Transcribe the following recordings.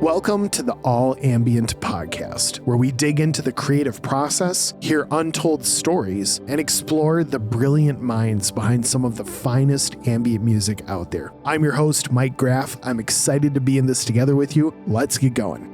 Welcome to the All Ambient podcast, where we dig into the creative process, hear untold stories, and explore the brilliant minds behind some of the finest ambient music out there. I'm your host, Mike Graff. I'm excited to be in this together with you. Let's get going.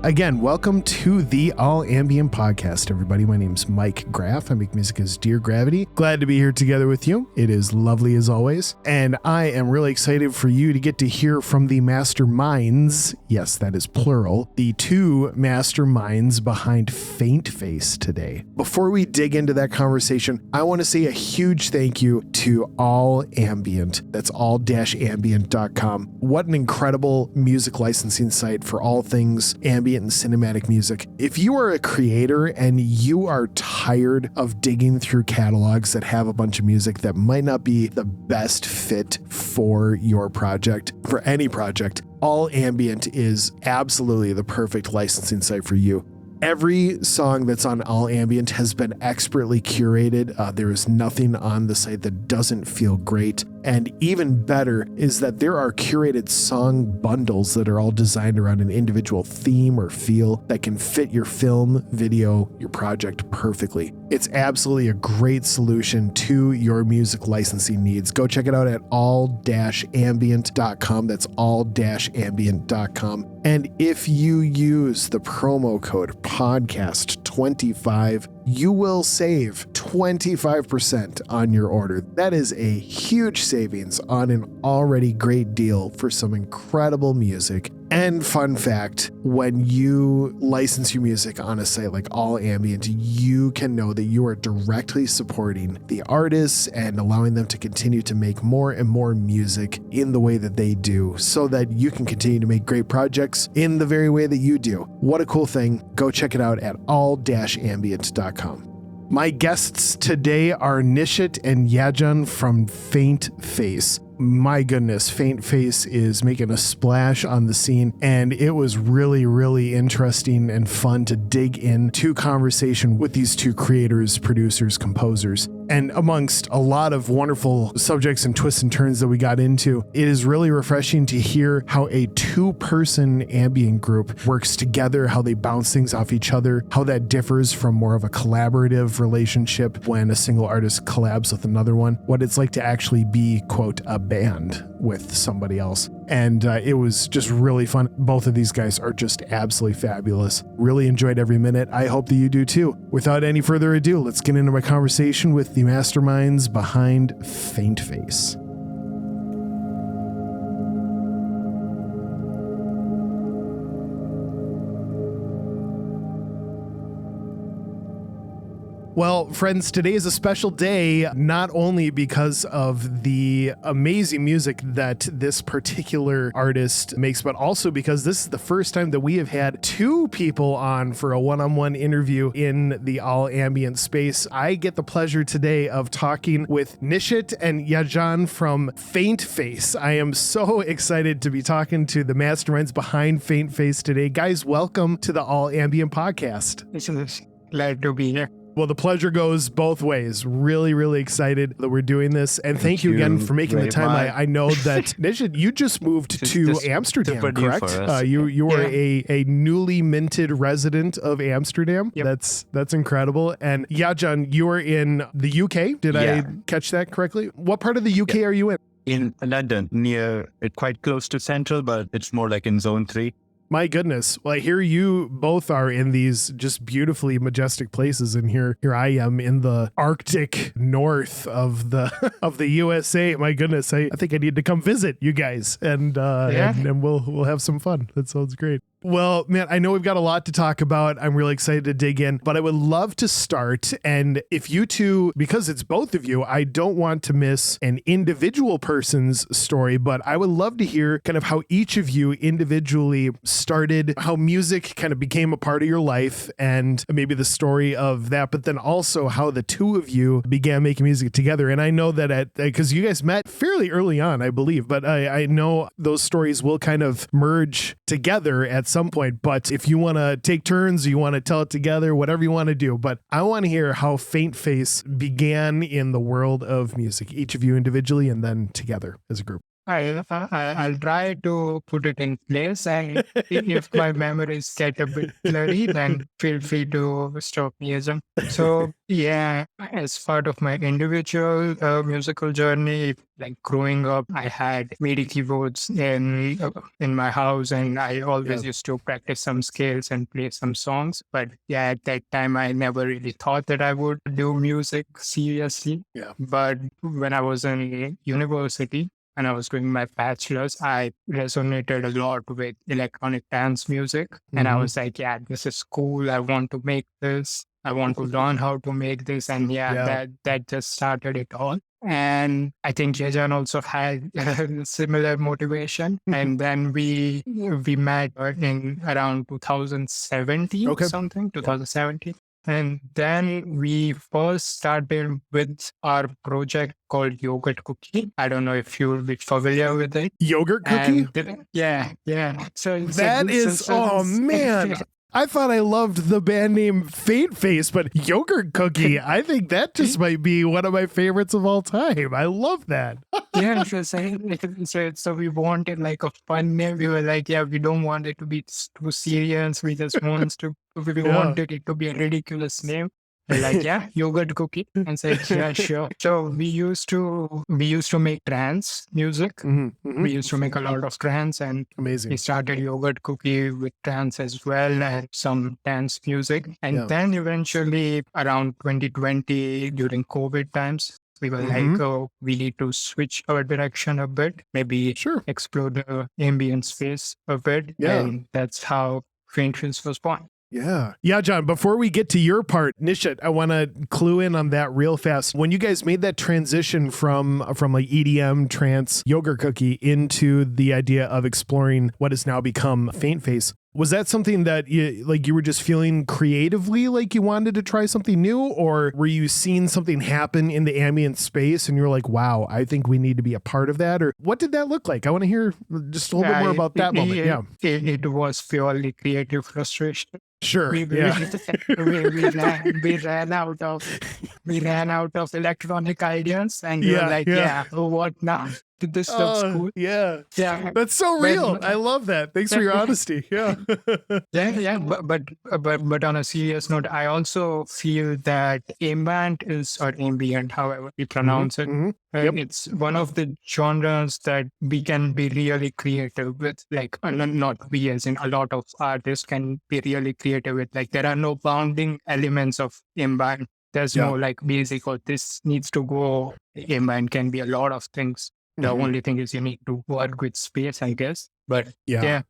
Again, welcome to the All Ambient podcast, everybody. My name's Mike Graff. I make music as Dear Gravity. Glad to be here together with you. It is lovely as always. And I am really excited for you to get to hear from the masterminds. Yes, that is plural. The two masterminds behind faintface today. Before we dig into that conversation, I want to say a huge thank you to All Ambient. That's all-ambient.com. What an incredible music licensing site for all things ambient and cinematic music. If you are a creator and you are tired of digging through catalogs that have a bunch of music that might not be the best fit for your project, for any project, All Ambient is absolutely the perfect licensing site for you. Every song that's on All Ambient has been expertly curated. There is nothing on the site that doesn't feel great. And even better is that there are curated song bundles that are all designed around an individual theme or feel that can fit your film, video, your project perfectly. It's absolutely a great solution to your music licensing needs. Go check it out at all-ambient.com. That's all-ambient.com. And if you use the promo code podcast25, you will save 25% on your order. That is a huge savings on an already great deal for some incredible music. And fun fact, when you license your music on a site like All Ambient, you can know that you are directly supporting the artists and allowing them to continue to make more and more music in the way that they do so that you can continue to make great projects in the very way that you do. What a cool thing. Go check it out at all-ambient.com. My guests today are Nishit and Yajan from faintface. My goodness, faintface is making a splash on the scene, and it was really, really interesting and fun to dig into conversation with these two creators, producers, composers. And amongst a lot of wonderful subjects and twists and turns that we got into, it is really refreshing to hear how a two-person ambient group works together, how they bounce things off each other, how that differs from more of a collaborative relationship when a single artist collabs with another one, what it's like to actually be, quote, a band with somebody else. And it was just really fun. Both of these guys are just absolutely fabulous. Really enjoyed every minute. I hope that you do too. Without any further ado, let's get into my conversation with the masterminds behind faintface. Well, friends, today is a special day, not only because of the amazing music that this particular artist makes, but also because this is the first time that we have had two people on for a one-on-one interview in the All Ambient space. I get the pleasure today of talking with Nishit and Yajan from faintface. I am so excited to be talking to the masterminds behind faintface today. Guys, welcome to the All Ambient podcast. Glad to be here. Well, the pleasure goes both ways. Really, really excited that we're doing this. And thank you again for making the time. I know that, Nishit, you just moved to Amsterdam, correct? You were a newly minted resident of Amsterdam. Yep. That's incredible. And Yajan, you are in the UK. Did I catch that correctly? What part of the UK are you in? In London, quite close to Central, but it's more like in Zone 3. My goodness. Well, I hear you both are in these just beautifully majestic places, and here I am in the Arctic north of the USA. My goodness, I think I need to come visit you guys, and we'll have some fun. That sounds great. Well, man, I know we've got a lot to talk about. I'm really excited to dig in, but I would love to start. And if you two, because it's both of you, I don't want to miss an individual person's story, but I would love to hear kind of how each of you individually started, how music kind of became a part of your life, and maybe the story of that, but then also how the two of you began making music together. And I know that because you guys met fairly early on, I believe, but I know those stories will kind of merge together at some point. But if you want to take turns, you want to tell it together, whatever you want to do. But I want to hear how Faintface began in the world of music, each of you individually and then together as a group. I'll try to put it in place, and if my memories get a bit blurry, then feel free to stop me, Yajan. So yeah, as part of my individual musical journey, like growing up, I had MIDI keyboards in my house, and I always used to practice some scales and play some songs. But yeah, at that time, I never really thought that I would do music seriously. Yeah. But when I was in university, and I was doing my bachelor's, I resonated a lot with electronic dance music. And I was like, yeah, this is cool. I want to make this. I want to learn how to make this. And that just started it all. And I think Yajan also had similar motivation. And then we met in around 2017 2017. And then we first started with our project called Yogurt Cookie. I don't know if you'll be familiar with it. Yogurt Cookie? Yeah. So man. I thought I loved the band name Faintface, but Yogurt Cookie, I think that just might be one of my favorites of all time. I love that. Yeah, so we wanted like a fun name. We were like, we don't want it to be too serious. We just wanted it to be a ridiculous name. We're like, Yogurt Cookie. And said, yeah, sure. So we used to make trance music. We used to make a lot of trance, and amazing. We started Yogurt Cookie with trance as well and some dance music. And then eventually around 2020 during COVID times, we were like, oh, we need to switch our direction a bit, maybe explore the ambient space a bit. Yeah. And that's how Faintface was born. Yeah. Yeah, John, before we get to your part, Nishit, I want to clue in on that real fast. When you guys made that transition from like EDM, trance, Yogurt Cookie into the idea of exploring what has now become Faintface, was that something that you were just feeling creatively like you wanted to try something new, or were you seeing something happen in the ambient space and you're like, wow, I think we need to be a part of that? Or what did that look like? I want to hear just a little bit more about that moment. It was purely creative frustration. Sure. We ran out of electronic ideas, and we were like, what now? This looks cool. Yeah. That's so real. I love that. Thanks for your honesty. Yeah. But on a serious note, I also feel that ambient, however we pronounce it, it's one of the genres that we can be really creative with. Like, not we as in a lot of artists can be really creative with. Like, there are no bounding elements of ambient. There's no like basic or this needs to go. Ambient can be a lot of things. The only thing is you need to work with space, I guess. But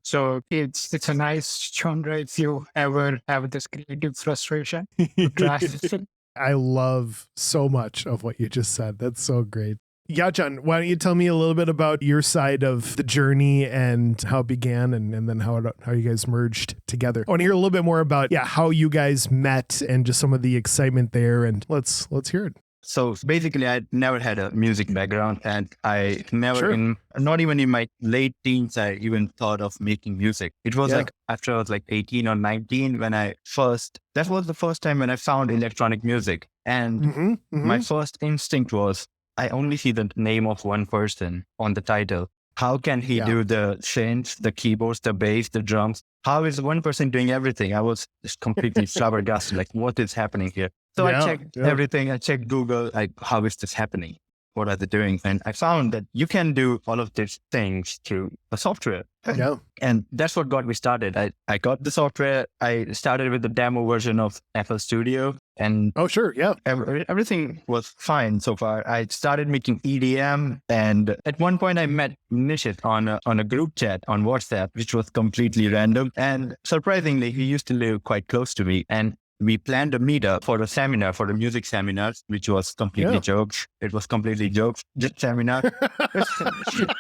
so it's a nice genre if you ever have this creative frustration to try. I love so much of what you just said. That's so great. Yajan, why don't you tell me a little bit about your side of the journey and how it began and then how you guys merged together. I want to hear a little bit more about how you guys met and just some of the excitement there, and let's hear it. So basically, I never had a music background, and I never, not even in my late teens, I even thought of making music. It was like after I was like 18 or 19 when that was the first time when I found electronic music. And my first instinct was, I only see the name of one person on the title. How can he do the synths, the keyboards, the bass, the drums? How is one person doing everything? I was just completely flabbergasted, like, what is happening here? So I checked everything. I checked Google, like, how is this happening? What are they doing? And I found that you can do all of these things through a software. Yeah. And that's what got me started. I got the software. I started with the demo version of FL Studio. And everything was fine so far. I started making EDM. And at one point I met Nishit on a group chat on WhatsApp, which was completely random. And surprisingly, he used to live quite close to me. And we planned a meetup for the music seminars, which was completely jokes. It was completely jokes, just seminar.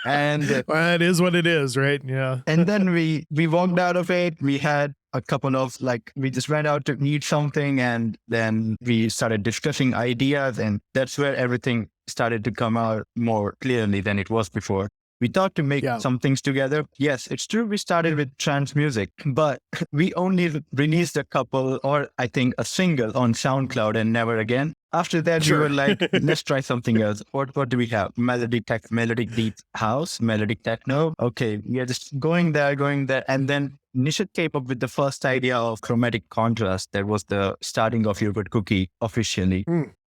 And it is what it is, right? Yeah. And then we walked out of it. We had a couple of we just went out to eat something, and then we started discussing ideas, and that's where everything started to come out more clearly than it was before. We thought to make some things together. Yes, it's true. We started with trance music, but we only released a couple, or I think a single on SoundCloud and never again. After that, we were like, let's try something else. What do we have? Melodic deep house, melodic techno. Okay, we are just going there. And then Nishit came up with the first idea of chromatic contrast. That was the starting of Yogurt Cookie officially.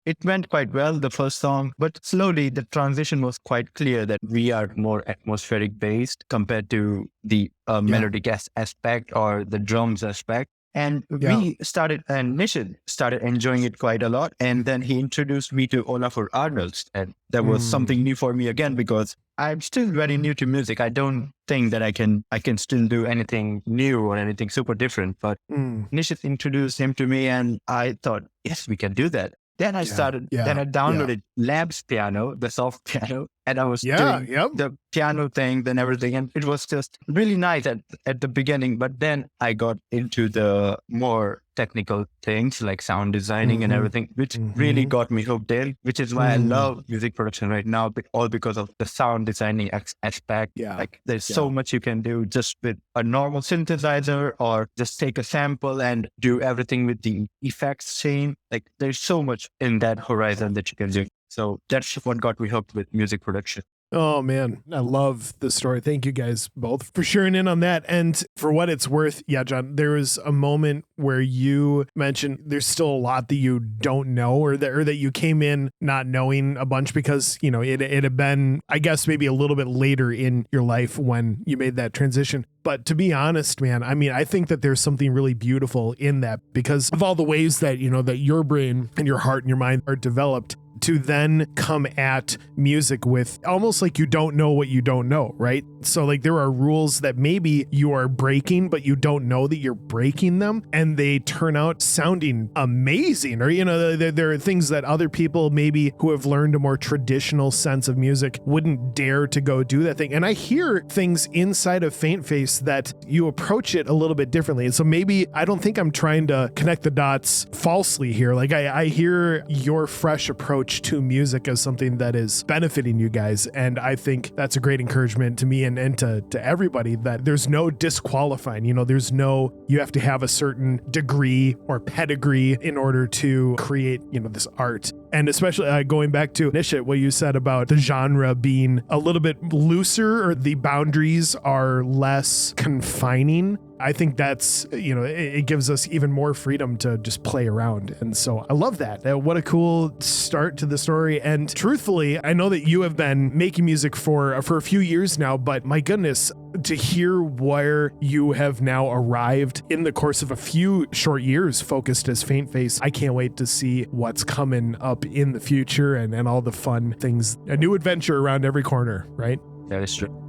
It went quite well, the first song, but slowly the transition was quite clear that we are more atmospheric based compared to the melodic aspect or the drums aspect. And we started, and Nishit started enjoying it quite a lot. And then he introduced me to Olafur Arnolds. And that was something new for me again, because I'm still very new to music. I don't think that I can still do anything new or anything super different. But Nishit introduced him to me and I thought, yes, we can do that. Then I started, then I downloaded Labs Piano, the soft piano, and I was doing the piano thing, then everything. And it was just really nice at the beginning. But then I got into the more technical things like sound designing and everything, which really got me hooked in, which is why I love music production right now, all because of the sound designing aspect. Like there's so much you can do just with a normal synthesizer, or just take a sample and do everything with the effects chain. Like there's so much in that horizon that you can do. So that's what got me hooked with music production. Oh man, I love the story. Thank you guys both for sharing in on that. And for what it's worth, Yajan, there was a moment where you mentioned there's still a lot that you don't know, or that you came in not knowing a bunch because, you know, it had been, I guess, maybe a little bit later in your life when you made that transition. But to be honest, man, I mean, I think that there's something really beautiful in that because of all the ways that, you know, that your brain and your heart and your mind are developed to then come at music with almost like you don't know what you don't know, right? So like there are rules that maybe you are breaking, but you don't know that you're breaking them, and they turn out sounding amazing. Or, you know, there are things that other people maybe who have learned a more traditional sense of music wouldn't dare to go do that thing. And I hear things inside of Faintface that you approach it a little bit differently. And so maybe I don't think I'm trying to connect the dots falsely here. Like I hear your fresh approach to music as something that is benefiting you guys. And I think that's a great encouragement to me and to everybody that there's no disqualifying, you know, you have to have a certain degree or pedigree in order to create, you know, this art. And especially going back to Nishit, what you said about the genre being a little bit looser, or the boundaries are less confining. I think that's, you know, it gives us even more freedom to just play around. And so I love that. What a cool start to the story. And truthfully, I know that you have been making music for a few years now, but my goodness, to hear where you have now arrived in the course of a few short years focused as Faintface, I can't wait to see what's coming up in the future and all the fun things, a new adventure around every corner, right? That is true.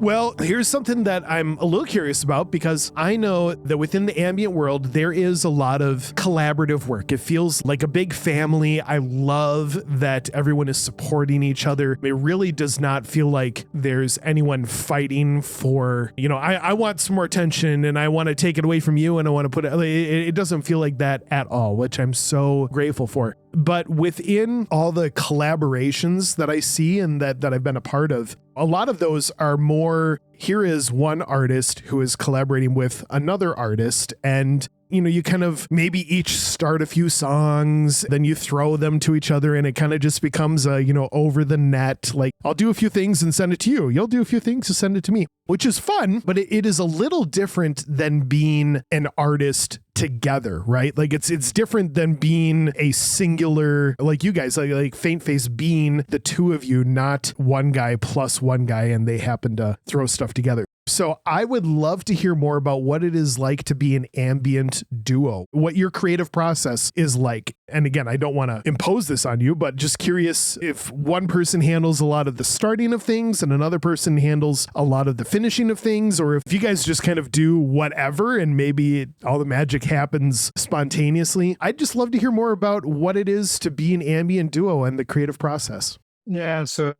Well, here's something that I'm a little curious about, because I know that within the ambient world, there is a lot of collaborative work. It feels like a big family. I love that everyone is supporting each other. It really does not feel like there's anyone fighting for, you know, I want some more attention and I want to take it away from you and I want to put it doesn't feel like that at all, which I'm so grateful for. But within all the collaborations that I see and that I've been a part of, a lot of those are more, here is one artist who is collaborating with another artist, and you know, you kind of maybe each start a few songs, then you throw them to each other and it kind of just becomes a, you know, over the net, like I'll do a few things and send it to you. You'll do a few things and send it to me, which is fun, but it is a little different than being an artist together, right? Like it's different than being a singular, like you guys, like Faintface being the two of you, not one guy plus one guy and they happen to throw stuff together. So I would love to hear more about what it is like to be an ambient duo, what your creative process is like. And again, I don't want to impose this on you, but just curious if one person handles a lot of the starting of things and another person handles a lot of the finishing of things, or if you guys just kind of do whatever and maybe all the magic happens spontaneously. I'd just love to hear more about what it is to be an ambient duo and the creative process. Yeah, so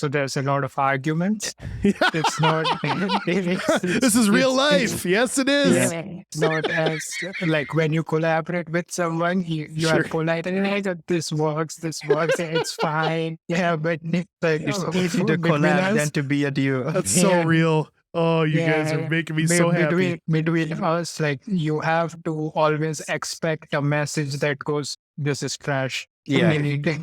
there's a lot of arguments. It's not. This is real life. Yes, it is. Yeah, not as like when you collaborate with someone, you are polite and like this works, it's fine. Yeah, but It's easy to collab than to be a duo. That's so real. Oh, you guys are making me so happy. Between us, like you have to always expect a message that goes, "This is trash." Yeah,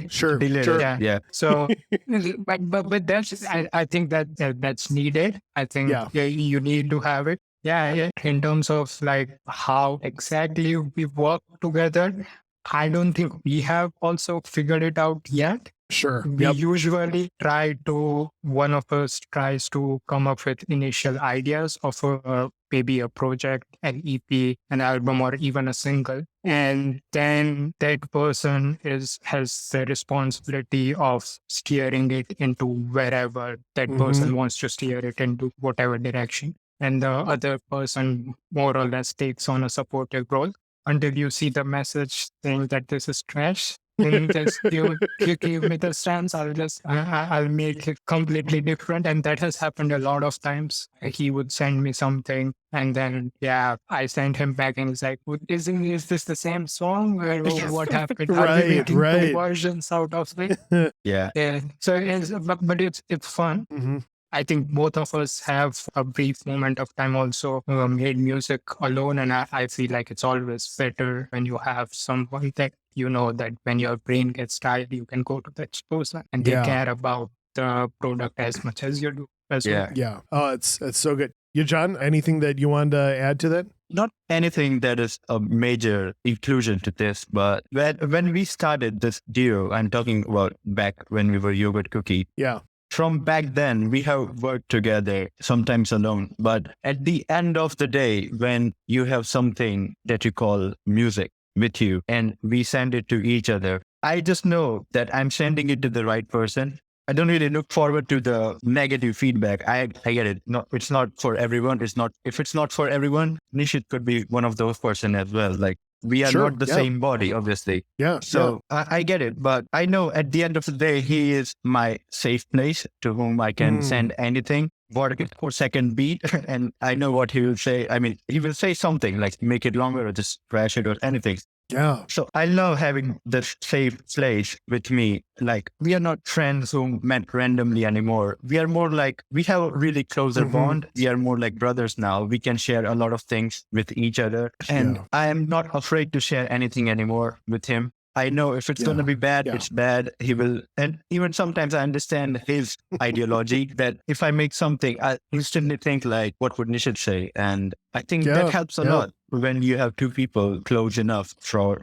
Sure. Yeah. So, but that's I think that that's needed. I think you need to have it. Yeah. In terms of like how exactly we work together, I don't think we have also figured it out yet. Sure. We usually one of us tries to come up with initial ideas of maybe a project, an EP, an album, or even a single. And then that person has the responsibility of steering it into wherever that person wants to steer it into, whatever direction. And the other person more or less takes on a supportive role until you see the message saying that this is trash. And just you give me the stance, I'll make it completely different. And that has happened a lot of times. He would send me something and then I sent him back and he's like, is this the same song? Or what happened? Are we making two versions out of it? Yeah. So but it's fun. Mm-hmm. I think both of us have a brief moment of time also made music alone. And I feel like it's always better when you have someone that you know that when your brain gets tired, you can go to that person and they care about the product as much as you do as well. Yeah. Oh, it's so good. Yajan, anything that you wanted to add to that? Not anything that is a major inclusion to this, but when we started this duo, I'm talking about back when we were Yogurt Cookie. Yeah. From back then, we have worked together, sometimes alone. But at the end of the day, when you have something that you call music with you and we send it to each other, I just know that I'm sending it to the right person. I don't really look forward to the negative feedback. I get it. No, it's not for everyone. If it's not for everyone, Nishit could be one of those person as well. Like, we are not the same body, obviously. Yeah. So I get it. But I know at the end of the day, he is my safe place to whom I can send anything for second beat. And I know what he will say. I mean, he will say something like make it longer or just crash it or anything. Yeah. So I love having this safe place with me. Like, we are not friends who met randomly anymore. We are more like, we have a really closer bond. We are more like brothers now. We can share a lot of things with each other. And I am not afraid to share anything anymore with him. I know if it's going to be bad, it's bad. He will. And even sometimes I understand his ideology that if I make something, I instantly think like, what would Nishit say? And I think that helps a lot when you have two people close enough for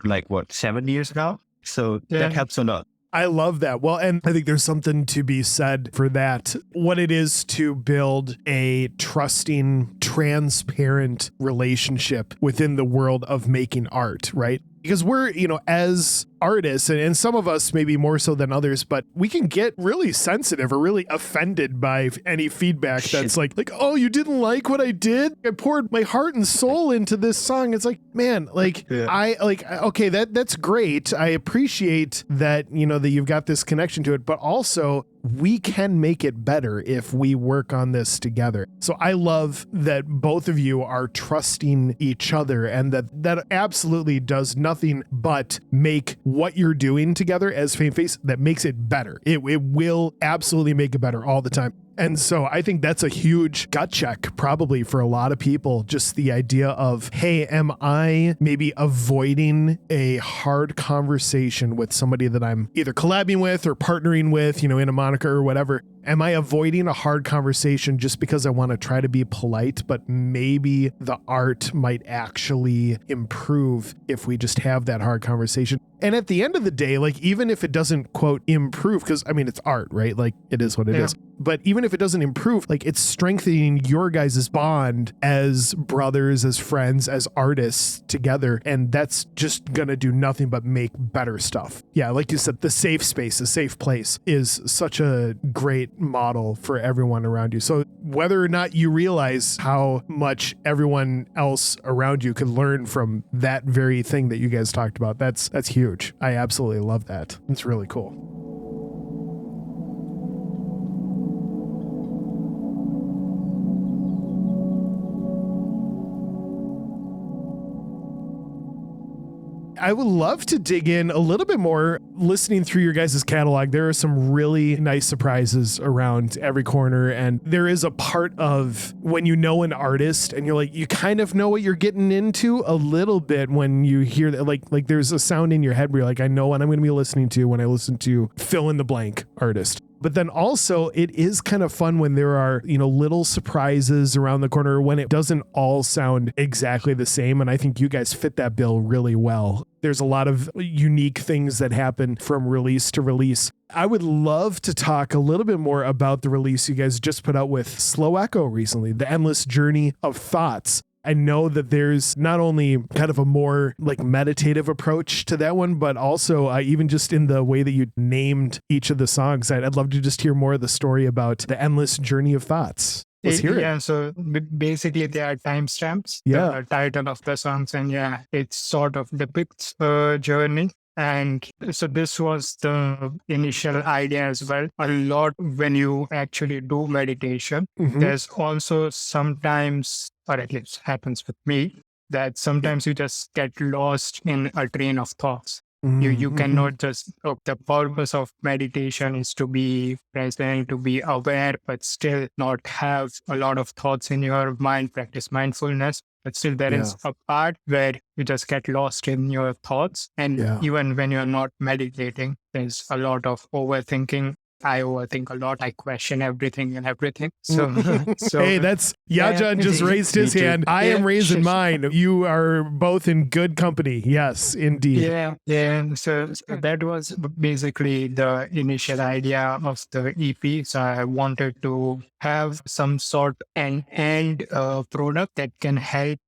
7 years now. So that helps a lot. I love that. Well, and I think there's something to be said for that. What it is to build a trusting, transparent relationship within the world of making art, right? Because we're, as artists, and some of us maybe more so than others, but we can get really sensitive or really offended by any feedback that's like, oh, you didn't like what I did? I poured my heart and soul into this song. It's like, man, okay, that's great. I appreciate that, that you've got this connection to it, but also we can make it better if we work on this together. So I love that both of you are trusting each other, and that absolutely does nothing but make what you're doing together as faintface, that makes it better. It will absolutely make it better all the time. And so I think that's a huge gut check probably for a lot of people. Just the idea of, hey, am I maybe avoiding a hard conversation with somebody that I'm either collabing with or partnering with, in a moniker or whatever? Am I avoiding a hard conversation just because I want to try to be polite, but maybe the art might actually improve if we just have that hard conversation? And at the end of the day, even if it doesn't, quote, improve, because it's art, right? It is what it is. But even if it doesn't improve, it's strengthening your guys' bond as brothers, as friends, as artists together. And that's just going to do nothing but make better stuff. Yeah, like you said, the safe space, the safe place is such a great model for everyone around you. So whether or not you realize how much everyone else around you could learn from that very thing that you guys talked about, that's huge. I absolutely love that. It's really cool. I would love to dig in a little bit more. Listening through your guys' catalog, there are some really nice surprises around every corner. And there is a part of when you know an artist and you're like, you kind of know what you're getting into a little bit when you hear that, like there's a sound in your head where you're like, I know what I'm going to be listening to when I listen to fill in the blank artist. But then also it is kind of fun when there are, little surprises around the corner when it doesn't all sound exactly the same. And I think you guys fit that bill really well. There's a lot of unique things that happen from release to release. I would love to talk a little bit more about the release you guys just put out with Slow Echo recently, The Endless Journey of Thoughts. I know that there's not only kind of a more like meditative approach to that one, but also even just in the way that you named each of the songs, I'd love to just hear more of the story about The Endless Journey of Thoughts. Let's hear it. Yeah, so basically they are timestamps, the title of the songs, and it sort of depicts a journey. And so this was the initial idea as well. A lot when you actually do meditation, there's also sometimes, or at least happens with me, that sometimes you just get lost in a train of thoughts. You cannot just, the purpose of meditation is to be present, to be aware, but still not have a lot of thoughts in your mind, practice mindfulness. But still there is a part where you just get lost in your thoughts. And even when you're not meditating, there's a lot of overthinking. I overthink a lot. I question everything and everything. So hey, that's Yajan just raised his hand. I am raising mine. You are both in good company. Yes, indeed. Yeah. So that was basically the initial idea of the EP. So I wanted to have some sort of end product that can help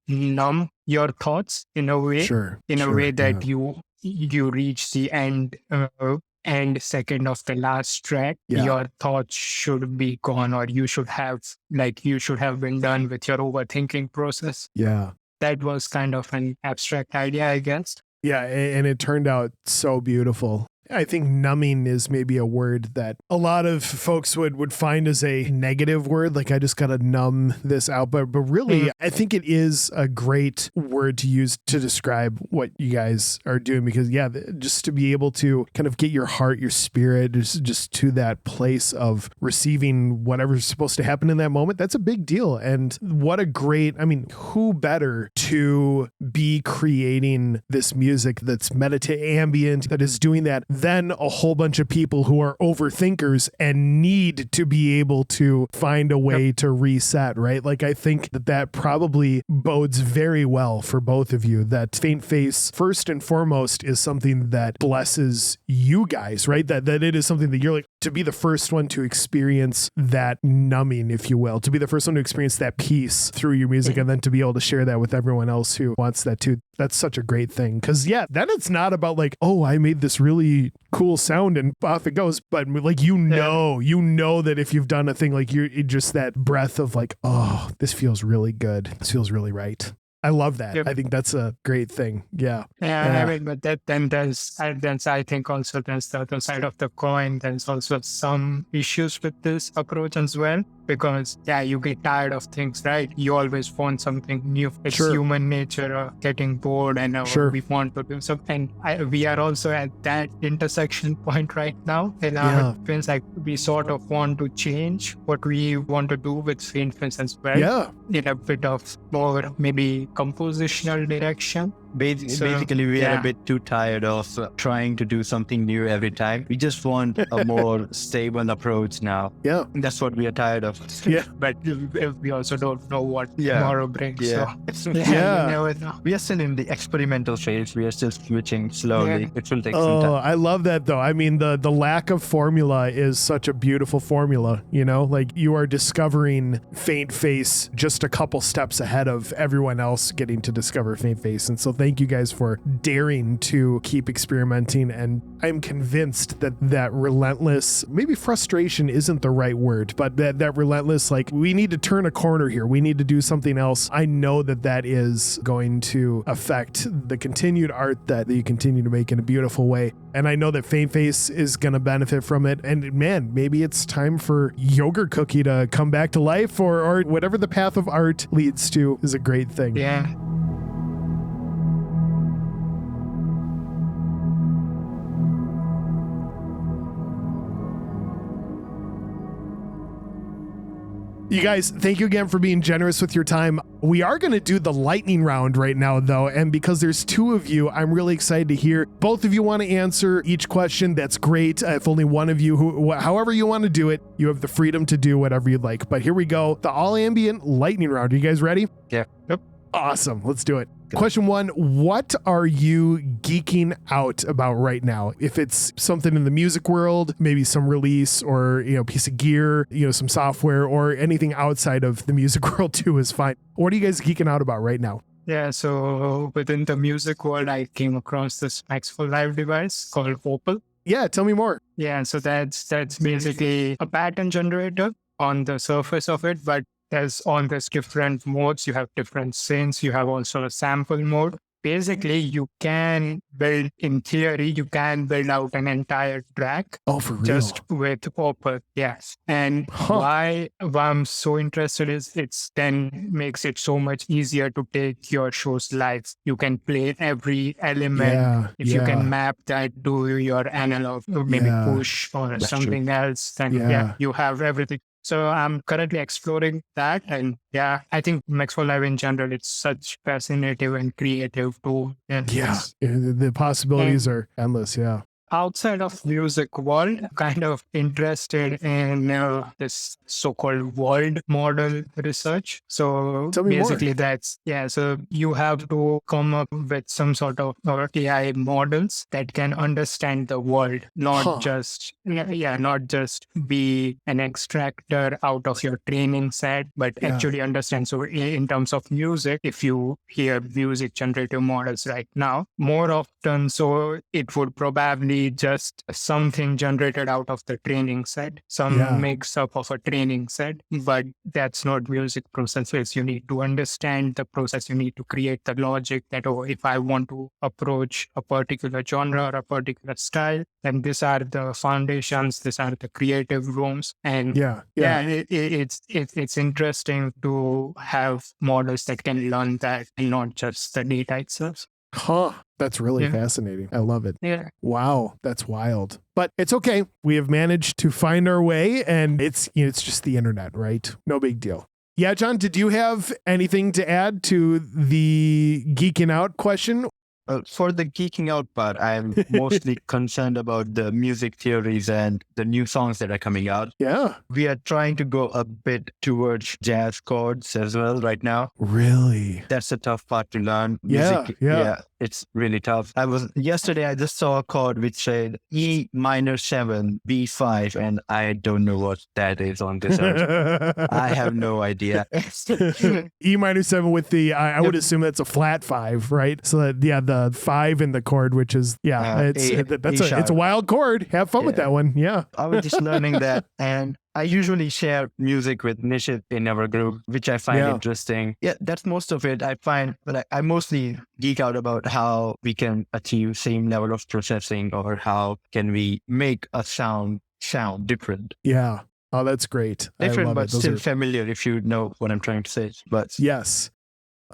numb your thoughts in a way, a way that you reach the end. And second of the last track, your thoughts should be gone, or you should have been done with your overthinking process. Yeah. That was kind of an abstract idea, I guess. Yeah. And it turned out so beautiful. I think numbing is maybe a word that a lot of folks would find as a negative word. Like, I just got to numb this out. But really, I think it is a great word to use to describe what you guys are doing, because just to be able to kind of get your heart, your spirit, just to that place of receiving whatever's supposed to happen in that moment. That's a big deal. And what a great, who better to be creating this music that's ambient, that is doing that, than a whole bunch of people who are overthinkers and need to be able to find a way to reset, right? Like, I think that probably bodes very well for both of you, that faintface, first and foremost, is something that blesses you guys, right? That it is something that you're like, to be the first one to experience that numbing, if you will, to be the first one to experience that peace through your music, and then to be able to share that with everyone else who wants that too. That's such a great thing. Because then it's not about like, oh, I made this really cool sound and off it goes. But like, you know that if you've done a thing, like you're just that breath of like, oh, this feels really good. This feels really right. I love that. Yep. I think that's a great thing. Yeah. But I think also there's the other side of the coin. There's also some issues with this approach as well, because you get tired of things, right? You always want something new. It's human nature getting bored, and we want to do something. And we are also at that intersection point right now. And it feels like we sort of want to change what we want to do with faintface as well. Yeah. In a bit of more maybe compositional direction. Basically, we are a bit too tired of trying to do something new every time. We just want a more stable approach now. Yeah. That's what we are tired of. Yeah. But we also don't know what tomorrow brings. Yeah. So, you never know. We are still in the experimental phase. We are still switching slowly. Yeah. It will take some time. I love that though. I mean, the lack of formula is such a beautiful formula, like you are discovering faintface just a couple steps ahead of everyone else getting to discover faintface. And so thank you guys for daring to keep experimenting. And I'm convinced that relentless, maybe frustration isn't the right word, but that relentless, like, we need to turn a corner here. We need to do something else. I know that is going to affect the continued art that you continue to make in a beautiful way. And I know that faintface is going to benefit from it. And man, maybe it's time for Yogurt Cookie to come back to life, or whatever the path of art leads to is a great thing. Yeah. You guys, thank you again for being generous with your time. We are going to do the lightning round right now, though, and because there's two of you, I'm really excited to hear. Both of you want to answer each question. That's great. If only one of you, however you want to do it, you have the freedom to do whatever you'd like. But here we go. The all ambient lightning round. Are you guys ready? Yeah. Yep. Awesome. Let's do it. Good. Question 1, what are you geeking out about right now? If it's something in the music world, maybe some release or, piece of gear, some software or anything outside of the music world too is fine. What are you guys geeking out about right now? Yeah, so within the music world, I came across this Maxwell Live device called Opal. Yeah, tell me more. Yeah, so that's basically a pattern generator on the surface of it, but there's all these different modes. You have different synths. You have also a sample mode. Basically, you can build out an entire track. Oh, for real? Just with Opal, yes. And why I'm so interested is it's then makes it so much easier to take your shows live. You can play every element. If you can map that to your analog, or maybe push or something else, then you have everything. So I'm currently exploring that. And I think Maxwell Live in general, it's such fascinating and creative tool. The possibilities are endless. Yeah. Outside of music world, kind of interested in this so-called world model research. So basically so you have to come up with some sort of AI models that can understand the world, not just be an extractor out of your training set, but actually understand. So in terms of music, if you hear music generative models right now, more often, so it would probably just something generated out of the training set, some mix up of a training set, but that's not music processes. You need to understand the process. You need to create the logic that, if I want to approach a particular genre or a particular style, then these are the foundations, these are the creative rooms. And it's interesting to have models that can learn that and not just the data itself. That's really fascinating. I love it. Yeah. Wow, that's wild. But it's okay. We have managed to find our way, and it's just the internet, right? No big deal. Yeah, John, did you have anything to add to the geeking out question? For the geeking out part, I'm mostly concerned about the music theories and the new songs that are coming out. Yeah. We are trying to go a bit towards jazz chords as well right now. Really? That's a tough part to learn. Yeah. It's really tough. Yesterday I just saw a chord which said E minor 7, B5, and I don't know what that is on this earth. I have no idea. E minor 7 with the, I would assume that's a flat 5, right? So that, the 5 in the chord, which is, it's a wild chord. Have fun with that one. Yeah. I was just learning that. And I usually share music with Nishit in our group, which I find interesting. Yeah, that's most of it. I find, but I mostly geek out about how we can achieve same level of processing, or how can we make a sound different. Yeah. Oh, that's great. Different, but still familiar, if you know what I'm trying to say. But yes.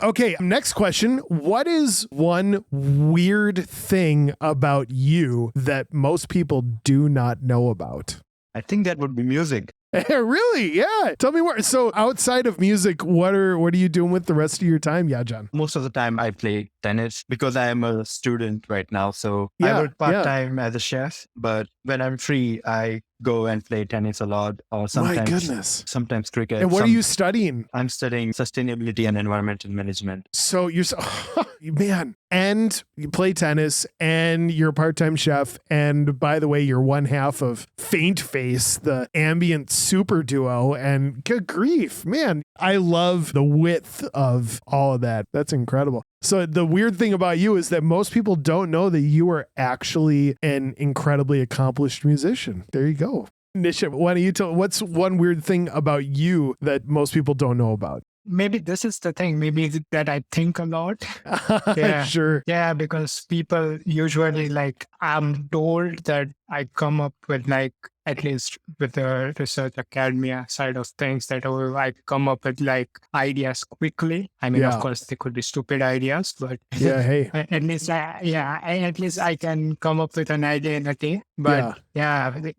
Okay, next question. What is one weird thing about you that most people do not know about? I think that would be music. Really? Yeah. Tell me more. So outside of music, what are you doing with the rest of your time, Yajan? Most of the time I play tennis because I am a student right now. So I work part-time as a chef, but when I'm free, I go and play tennis a lot, or sometimes cricket. And what are you studying? I'm studying sustainability and environmental management. So man, and you play tennis, and you're a part-time chef, and by the way, you're one half of Faintface, the ambient super duo, and good grief, man, I love the width of all of that. That's incredible. So the weird thing about you is that most people don't know that you are actually an incredibly accomplished musician. There you go. Nishit, why don't you tell, what's one weird thing about you that most people don't know about? Maybe this is the thing, maybe that I think a lot. Sure. Yeah, because people usually I'm told that I come up with at least with the research academia side of things, that I come up with like ideas quickly. I mean, of course, they could be stupid ideas, but hey, at least at least I can come up with an idea in a day. But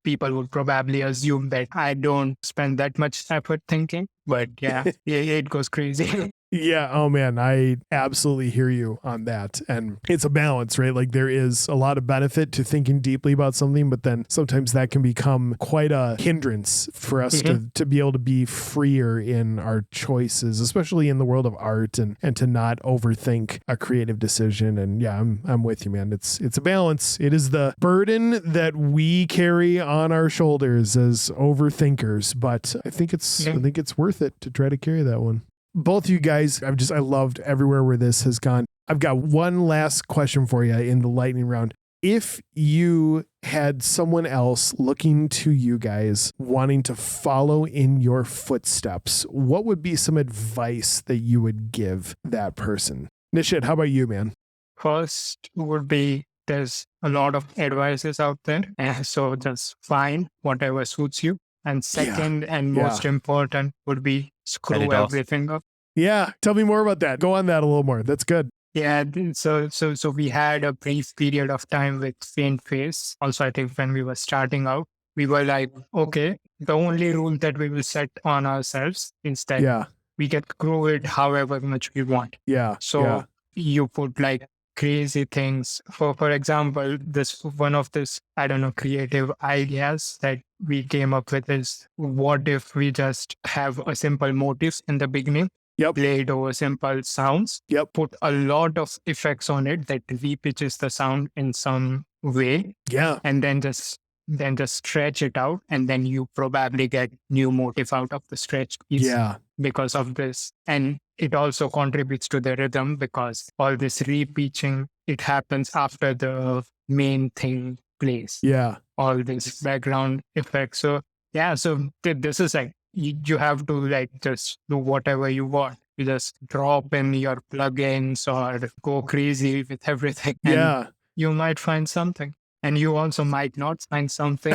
people would probably assume that I don't spend that much effort thinking. But it goes crazy. Yeah. Oh man, I absolutely hear you on that. And it's a balance, right? Like there is a lot of benefit to thinking deeply about something, but then sometimes that can become quite a hindrance for us to be able to be freer in our choices, especially in the world of art, and to not overthink a creative decision. And yeah, I'm with you, man. It's a balance. It is the burden that we carry on our shoulders as overthinkers, but I think it's worth it to try to carry that one. Both of you guys, I loved everywhere where this has gone. I've got one last question for you in the lightning round. If you had someone else looking to you guys, wanting to follow in your footsteps, what would be some advice that you would give that person? Nishit, how about you, man? First would be, there's a lot of advices out there. So just find whatever suits you. And second and most important would be screw everything up. Yeah. Tell me more about that. Go on that a little more. That's good. Yeah. So we had a brief period of time with faintface. Also, I think when we were starting out, we were like, okay, the only rule that we will set on ourselves is that we can grow it however much we want. Yeah. So you put like crazy things. For example, one of this, I don't know, creative ideas that we came up with is, what if we just have a simple motif in the beginning, played over simple sounds, put a lot of effects on it that repitches the sound in some way, and then just stretch it out, and then you probably get new motif out of the stretched piece because of this. And it also contributes to the rhythm, because all this repitching, it happens after the main thing plays. All this background effects. So this is like, you have to like just do whatever you want. You just drop in your plugins or go crazy with everything. And you might find something. And you also might not find something.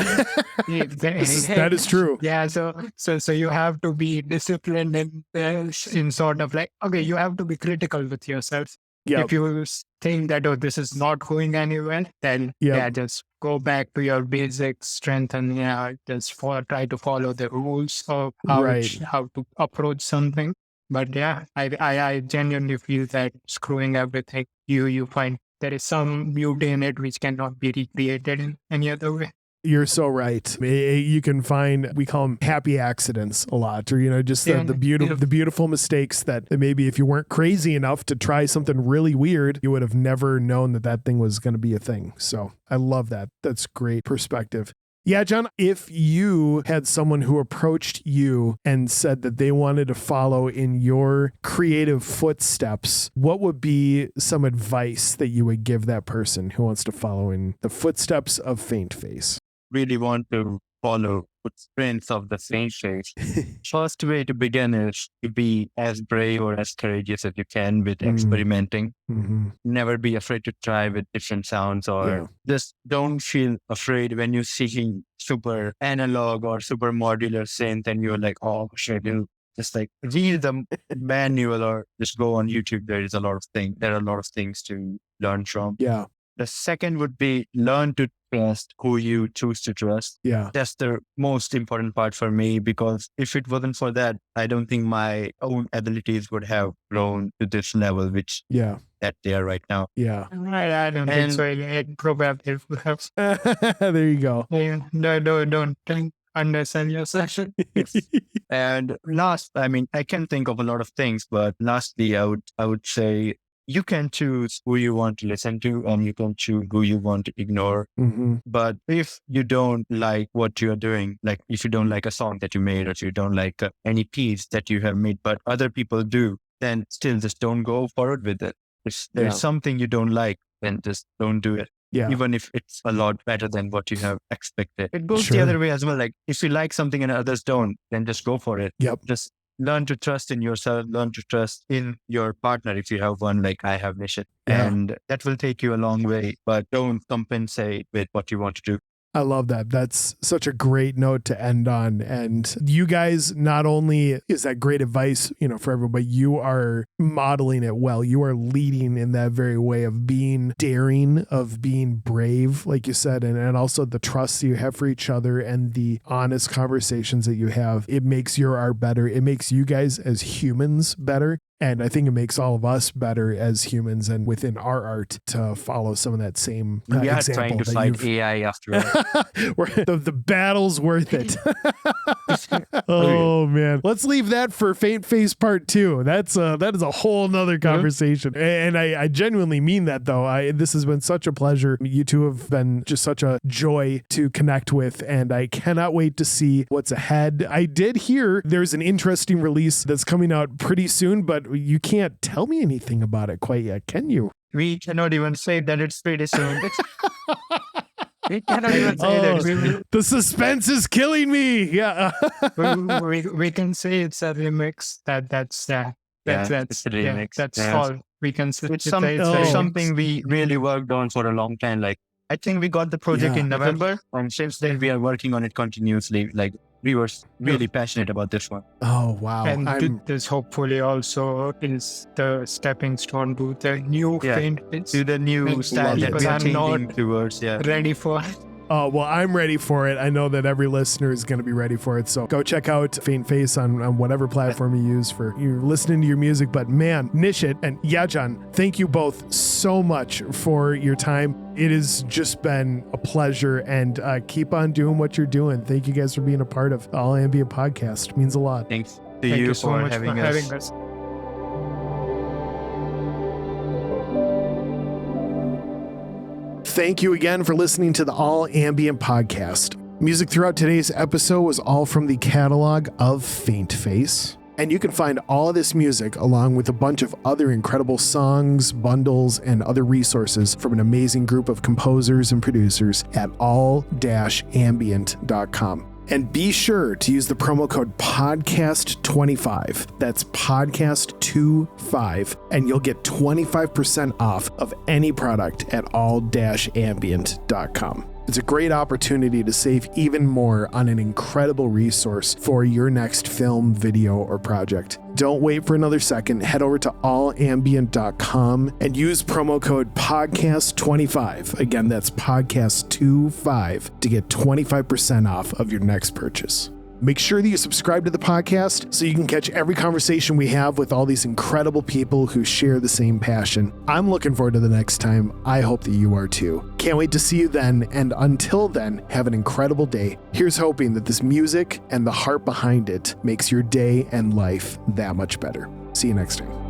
That is true. Yeah. So you have to be disciplined in sort of like, okay, you have to be critical with yourself. If you think that, oh, this is not going anywhere, then just go back to your basic strength and just try to follow the rules of how to approach something. But I genuinely feel that screwing everything, you find there is some beauty in it which cannot be recreated in any other way. You're so right. You can find, we call them happy accidents a lot, or, just the beautiful mistakes that maybe if you weren't crazy enough to try something really weird, you would have never known that thing was going to be a thing. So I love that. That's great perspective. Yeah, John, if you had someone who approached you and said that they wanted to follow in your creative footsteps, what would be some advice that you would give that person who wants to follow in the footsteps of faintface? Really want to follow footprints of the faintface. First way to begin is to be as brave or as courageous as you can with experimenting. Never be afraid to try with different sounds, or just don't feel afraid when you see super analog or super modular synth and you're like, oh shit, just like read the manual or just go on YouTube. There are a lot of things to learn from. The second would be learn to trust who you choose to trust. That's the most important part for me, because if it wasn't for that, I don't think my own abilities would have grown to this level, which that they are right now. I don't think so. It probably would have. There you go. Don't understand yourself. And last, I can think of a lot of things, but lastly, I would say, you can choose who you want to listen to, and you can choose who you want to ignore. But if you don't like what you're doing, like if you don't like a song that you made, or if you don't like any piece that you have made, but other people do, then still just don't go forward with it. If there's something you don't like, then just don't do it. Even if it's a lot better than what you have expected. It goes the other way as well. Like if you like something and others don't, then just go for it. Just learn to trust in yourself, learn to trust in your partner if you have one, like I have, Nishit. And that will take you a long way, but don't compensate with what you want to do. I love that. That's such a great note to end on. And you guys, not only is that great advice, for everybody, you are modeling it well. You are leading in that very way of being daring, of being brave, like you said, and also the trust you have for each other and the honest conversations that you have. It makes your art better. It makes you guys as humans better. And I think it makes all of us better as humans and within our art to follow some of that same we are example. Trying to fight AI after all. the battle's worth it. Oh man, let's leave that for Faint Face Part 2. That is a whole nother conversation. And I genuinely mean that though. This has been such a pleasure. You two have been just such a joy to connect with, and I cannot wait to see what's ahead. I did hear there's an interesting release that's coming out pretty soon, but you can't tell me anything about it quite yet, can you? We cannot even say that it's pretty soon. We cannot even say that. The suspense is killing me. Yeah. we can say it's a remix. That's a remix. That's all we can say. It's something we really worked on for a long time. Like, I think we got the project in November, and since then we are working on it continuously. Like, we were really passionate about this one. Oh, wow. And this hopefully also is the stepping stone to the new Faintface. To the new style that we are changing towards. Ready for. Well, I'm ready for it. I know that every listener is going to be ready for it. So go check out Faint Face on whatever platform you use for you listening to your music. But man, Nishit and Yajan, thank you both so much for your time. It has just been a pleasure, and keep on doing what you're doing. Thank you guys for being a part of the All Ambient podcast. It means a lot. Thanks to you so much for having us. Thank you again for listening to the All Ambient podcast. Music throughout today's episode was all from the catalog of Faint Face. And you can find all of this music along with a bunch of other incredible songs, bundles, and other resources from an amazing group of composers and producers at all-ambient.com. And be sure to use the promo code podcast25. That's podcast25. And you'll get 25% off of any product at all-ambient.com. It's a great opportunity to save even more on an incredible resource for your next film, video, or project. Don't wait for another second. Head over to allambient.com and use promo code podcast25. Again, that's podcast25 to get 25% off of your next purchase. Make sure that you subscribe to the podcast so you can catch every conversation we have with all these incredible people who share the same passion. I'm looking forward to the next time. I hope that you are too. Can't wait to see you then. And until then, have an incredible day. Here's hoping that this music and the heart behind it makes your day and life that much better. See you next time.